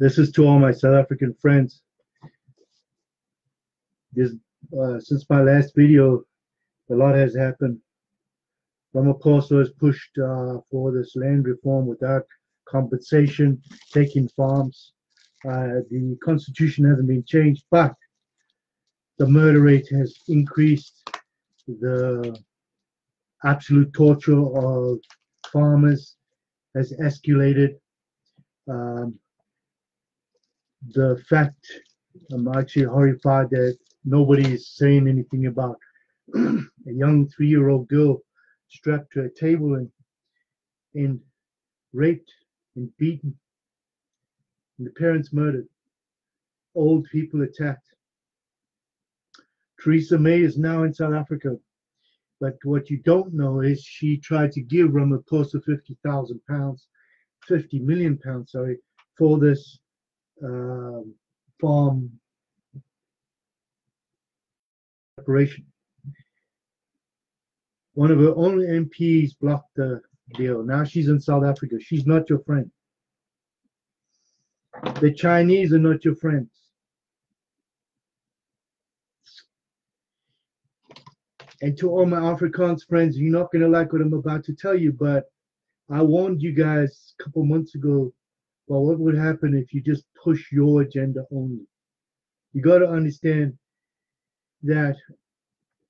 This is to all my South African friends. This, since my last video, a lot has happened. Ramaphosa has pushed for this land reform without compensation, taking farms. The constitution hasn't been changed, but the murder rate has increased. The absolute torture of farmers has escalated. The fact, I'm actually horrified that nobody is saying anything about a young 3-year-old girl strapped to a table and raped and beaten, and the parents murdered, old people attacked. Theresa May is now in South Africa, but what you don't know is she tried to give Ramaphosa 50,000 pounds, 50 million pounds, sorry, for this farm operation. One of her own MPs blocked the deal. Now she's in South Africa. She's not your friend. The Chinese are not your friends. And to all my Afrikaans friends, you're not going to like what I'm about to tell you, but I warned you guys a couple months ago about what would happen if you just push your agenda only. You got to understand that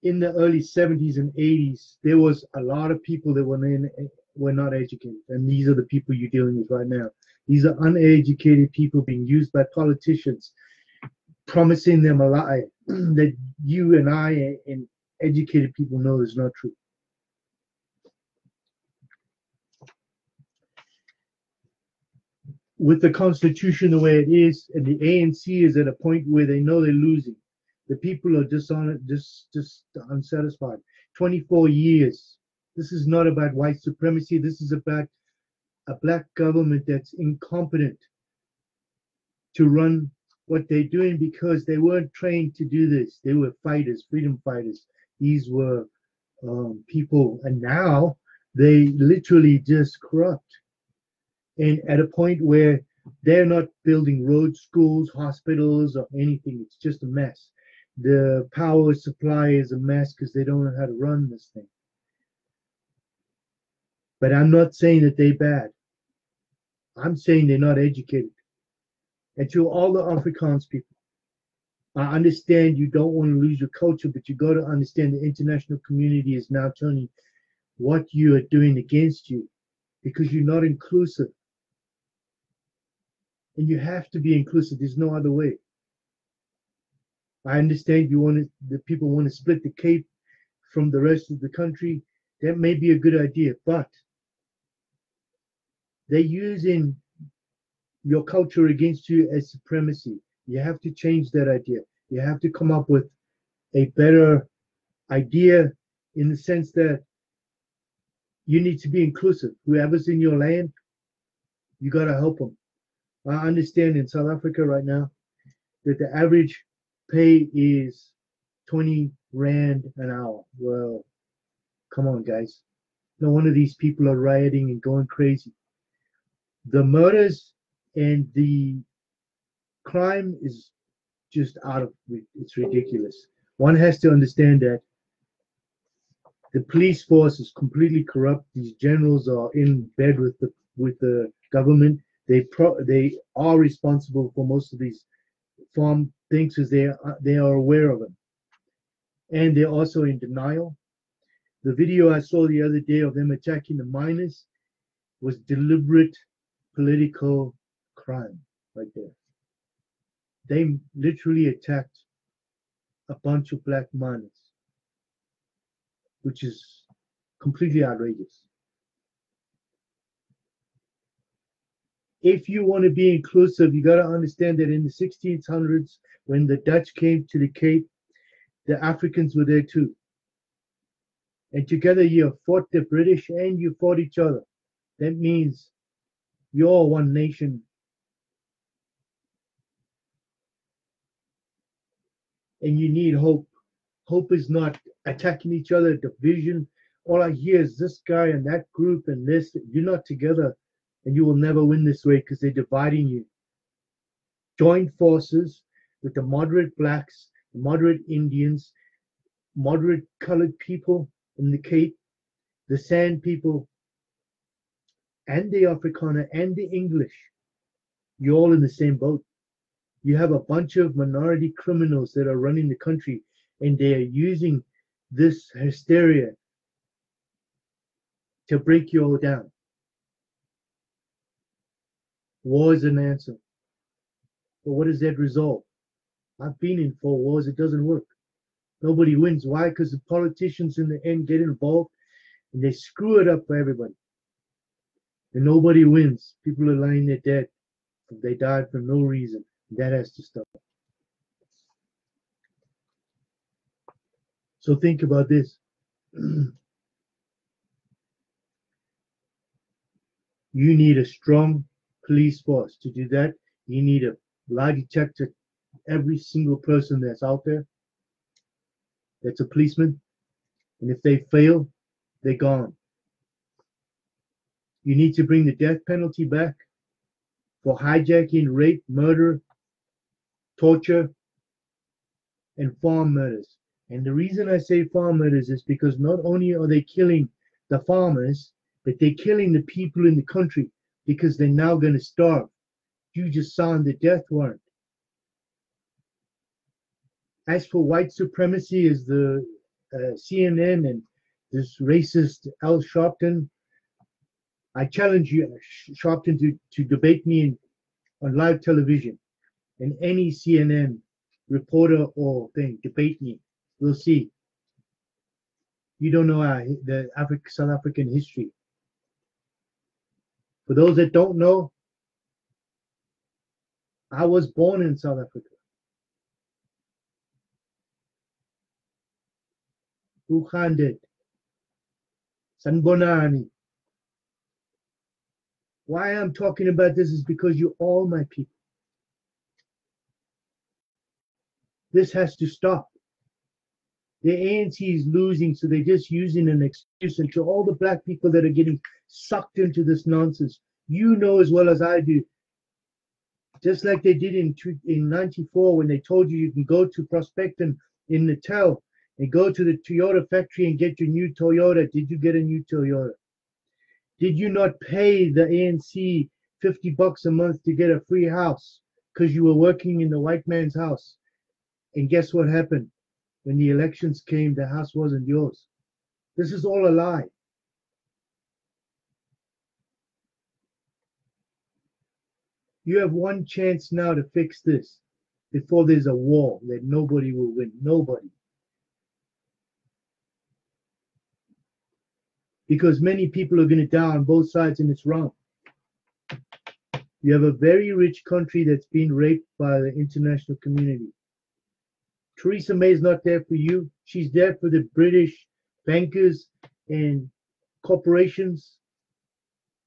in the early 70s and 80s, there was a lot of people that were not educated. And these are the people you're dealing with right now. These are uneducated people being used by politicians, promising them a lie that you and I and educated people know is not true. With the Constitution the way it is, and the ANC is at a point where they know they're losing. The people are just unsatisfied. 24 years. This is not about white supremacy. This is about a black government that's incompetent to run what they're doing because they weren't trained to do this. They were fighters, freedom fighters. These were people, and now they literally just corrupt. And at a point where they're not building roads, schools, hospitals, or anything. It's just a mess. The power supply is a mess because they don't know how to run this thing. But I'm not saying that they're bad. I'm saying they're not educated. And to all the Afrikaans people, I understand you don't want to lose your culture, but you got to understand the international community is now turning what you are doing against you because you're not inclusive. And you have to be inclusive. There's no other way. I understand the people want to split the Cape from the rest of the country. That may be a good idea, but they're using your culture against you as supremacy. You have to change that idea. You have to come up with a better idea in the sense that you need to be inclusive. Whoever's in your land, you got to help them. I understand in South Africa right now that the average pay is 20 Rand an hour. Well, come on, guys. No wonder these people are rioting and going crazy. The murders and the crime is just it's ridiculous. One has to understand that the police force is completely corrupt. These generals are in bed with the government. They are responsible for most of these farm things because they are aware of them, and they're also in denial. The video I saw the other day of them attacking the miners was deliberate political crime right there. They literally attacked a bunch of black miners, which is completely outrageous. If you want to be inclusive, you got to understand that in the 1600s, when the Dutch came to the Cape, the Africans were there too. And together you fought the British and you fought each other. That means you're one nation. And you need hope. Hope is not attacking each other, division. All I hear is this guy and that group and this. You're not together. And you will never win this way because they're dividing you. joined forces with the moderate blacks, the moderate Indians, moderate colored people in the Cape, the Sand people, and the Afrikaner and the English. You're all in the same boat. You have a bunch of minority criminals that are running the country, and they are using this hysteria to break you all down. War is an answer. But what does that resolve? I've been in 4 wars. It doesn't work. Nobody wins. Why? Because the politicians in the end get involved and they screw it up for everybody. And nobody wins. People are lying there dead. They died for no reason. That has to stop. So think about this. You need a strong police force. To do that, you need a lie detector. Every single person that's out there, that's a policeman. And if they fail, they're gone. You need to bring the death penalty back for hijacking, rape, murder, torture, and farm murders. And the reason I say farm murders is because not only are they killing the farmers, but they're killing the people in the country because they're now going to starve. You just signed the death warrant. As for white supremacy, is the CNN and this racist Al Sharpton, I challenge you, Sharpton, to debate me on live television. And any CNN reporter or thing, debate me. We'll see. You don't know the South African history. For those that don't know, I was born in South Africa. Ukhandet, Sanbonani. Why I'm talking about this is because you're all my people. This has to stop. The ANC is losing, so they're just using an excuse. And to all the black people that are getting sucked into this nonsense, you know as well as I do, just like they did in 94 when they told you can go to Prospecton in Natal and go to the Toyota factory and get your new Toyota. Did you get a new Toyota? Did you not pay the ANC $50 a month to get a free house because you were working in the white man's house? And guess what happened? When the elections came, the house wasn't yours. This is all a lie. You have one chance now to fix this before there's a war that nobody will win. Nobody. Because many people are going to die on both sides and it's wrong. You have a very rich country that's been raped by the international community. Theresa May is not there for you. She's there for the British bankers and corporations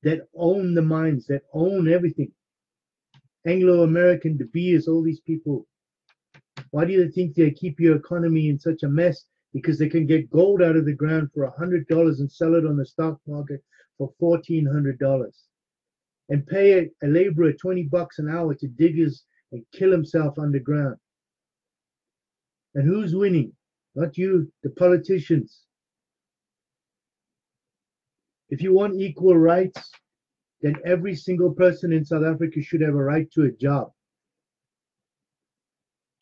that own the mines, that own everything. Anglo-American, De Beers, all these people. Why do you think they keep your economy in such a mess? Because they can get gold out of the ground for $100 and sell it on the stock market for $1,400. And pay a laborer $20 an hour to dig his and kill himself underground. And who's winning? Not you, the politicians. If you want equal rights, then every single person in South Africa should have a right to a job.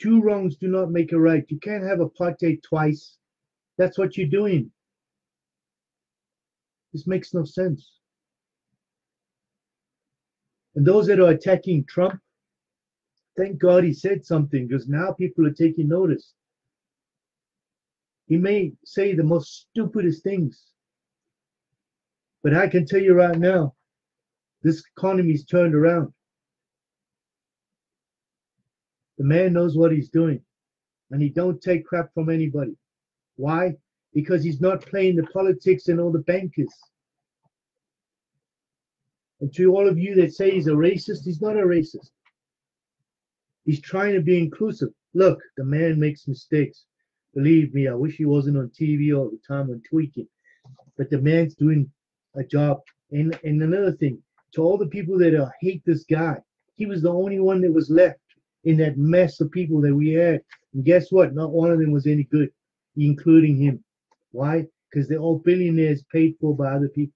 Two wrongs do not make a right. You can't have apartheid twice. That's what you're doing. This makes no sense. And those that are attacking Trump, thank God he said something, because now people are taking notice. He may say the most stupidest things, but I can tell you right now, this economy's turned around. The man knows what he's doing, and he don't take crap from anybody. Why? Because he's not playing the politics and all the bankers. And to all of you that say he's a racist, he's not a racist. He's trying to be inclusive. Look, the man makes mistakes. Believe me, I wish he wasn't on TV all the time and tweaking. But the man's doing a job. And another thing, to all the people that hate this guy, he was the only one that was left in that mess of people that we had. And guess what? Not one of them was any good, including him. Why? Because they're all billionaires paid for by other people.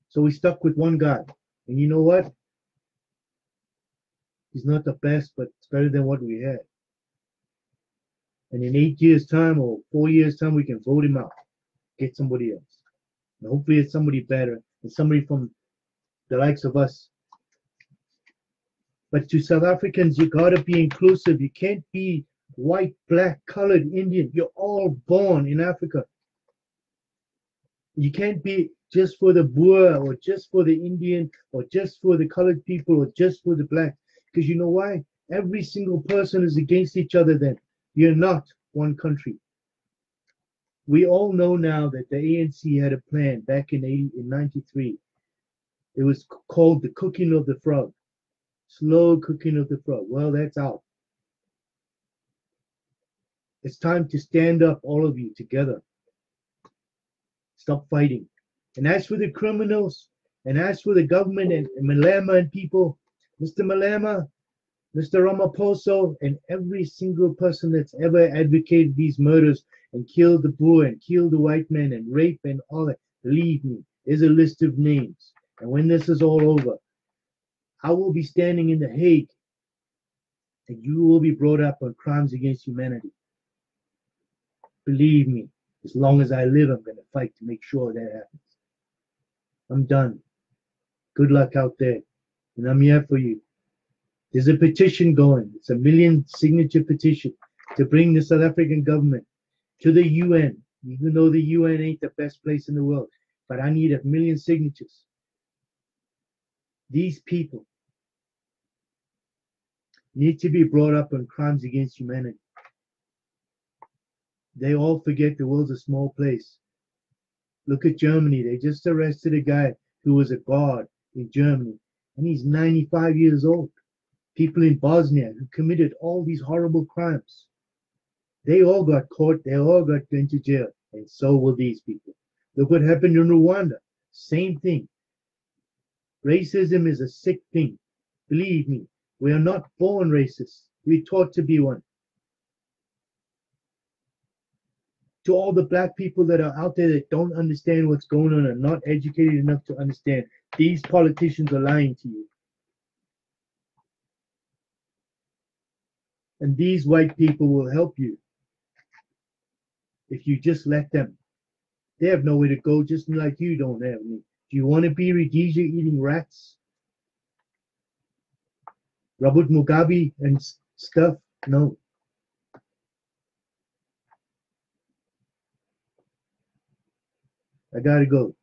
So we stuck with one guy. And you know what? He's not the best, but it's better than what we had. And in 8 years' time or 4 years' time, we can vote him out, get somebody else. And hopefully it's somebody better and somebody from the likes of us. But to South Africans, you gotta be inclusive. You can't be white, black, colored, Indian. You're all born in Africa. You can't be just for the Boer or just for the Indian or just for the colored people or just for the black. Because you know why? Every single person is against each other then. You're not one country. We all know now that the ANC had a plan back in 93. It was called the cooking of the frog. Slow cooking of the frog. Well, that's out. It's time to stand up, all of you, together. Stop fighting. And as for the criminals, and as for the government and Malema and people, Mr. Malema, Mr. Ramaphosa, and every single person that's ever advocated these murders and killed the Boer and killed the white man and rape and all that, believe me, there's a list of names. And when this is all over, I will be standing in The Hague and you will be brought up on crimes against humanity. Believe me, as long as I live, I'm going to fight to make sure that happens. I'm done. Good luck out there. And I'm here for you. There's a petition going. It's a 1 million signature petition to bring the South African government to the UN, even though the UN ain't the best place in the world. But I need 1 million signatures. These people need to be brought up on crimes against humanity. They all forget the world's a small place. Look at Germany. They just arrested a guy who was a guard in Germany, and he's 95 years old. People in Bosnia who committed all these horrible crimes. They all got caught. They all got into jail. And so will these people. Look what happened in Rwanda. Same thing. Racism is a sick thing. Believe me, we are not born racist. We're taught to be one. To all the black people that are out there that don't understand what's going on and not educated enough to understand, these politicians are lying to you. And these white people will help you if you just let them. They have nowhere to go, just like you don't have any. Do you want to be Rhodesia eating rats? Robert Mugabe and stuff? No. I gotta go.